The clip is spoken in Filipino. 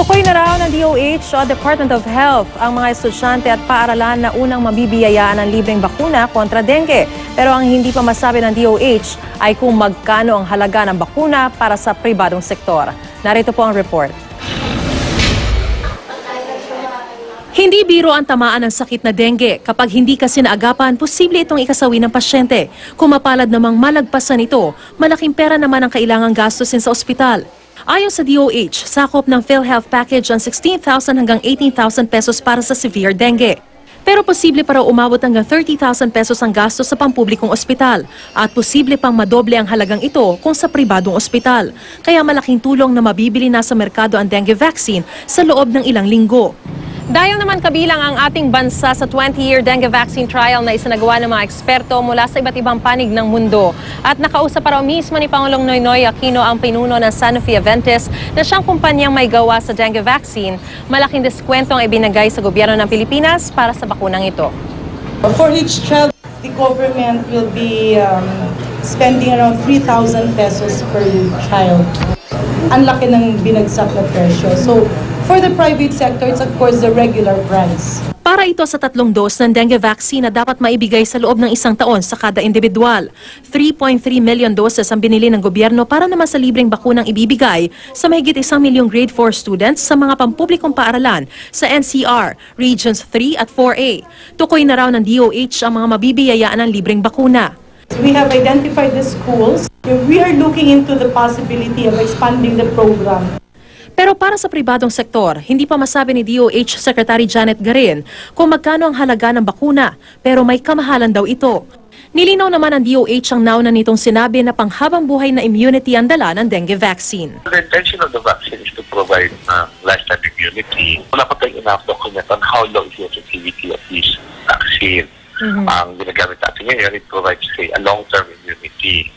Tukoy na raw ng DOH o Department of Health ang mga estudyante at paaralan na unang mabibiyayaan ng libreng bakuna kontra dengue. Pero ang hindi pa masabi ng DOH ay kung magkano ang halaga ng bakuna para sa pribadong sektor. Narito po ang report. Hindi biro ang tamaan ng sakit na dengue. Kapag hindi kasi naagapan, posible itong ikasawi ng pasyente. Kung mapalad namang malagpasan ito, malaking pera naman ang kailangang gastusin sa ospital. Ayon sa DOH, sakop ng PhilHealth package ang 16,000 hanggang 18,000 pesos para sa severe dengue. Pero posible para umabot hanggang 30,000 pesos ang gastos sa pampublikong ospital at posible pang madoble ang halagang ito kung sa pribadong ospital. Kaya malaking tulong na mabibili na sa merkado ang dengue vaccine sa loob ng ilang linggo. Dahil naman kabilang ang ating bansa sa 20-year dengue vaccine trial na isinagawa ng mga eksperto mula sa iba't ibang panig ng mundo. At nakausap para mismo ni Pangulong Noynoy Aquino ang pinuno ng Sanofi Aventis na siyang kumpanyang may gawa sa dengue vaccine. Malaking deskwento ang ibinagay sa gobyerno ng Pilipinas para sa bakunang ito. For each child, the government will be spending around 3,000 pesos per child. Ang laki ng binagsak na presyo. So, for the private sector, it's of course the regular price. Para ito sa 3 dose ng dengue vaccine na dapat maibigay sa loob ng 1 taon sa kada individual. 3.3 million doses ang binili ng gobyerno para naman sa libreng bakunang ibibigay sa mahigit 1 milyong grade 4 students sa mga pampublikong paaralan sa NCR, Regions 3 at 4A. Tukoy na raw ng DOH ang mga mabibiyayaan ng libreng bakuna. We have identified the schools. We are looking into the possibility of expanding the program. Pero para sa pribadong sektor, hindi pa masabi ni DOH Secretary Janet Garin kung magkano ang halaga ng bakuna, pero may kamahalan daw ito. Nilinaw naman ng DOH ang nauna nitong sinabi na panghabang buhay na immunity ang dala ng dengue vaccine. The intention of the vaccine is to provide lifetime immunity. Wala pa tayong enough document on how long is the effectivity of this vaccine. Ang ginagamit natin ngayon, it provides a long-term immunity.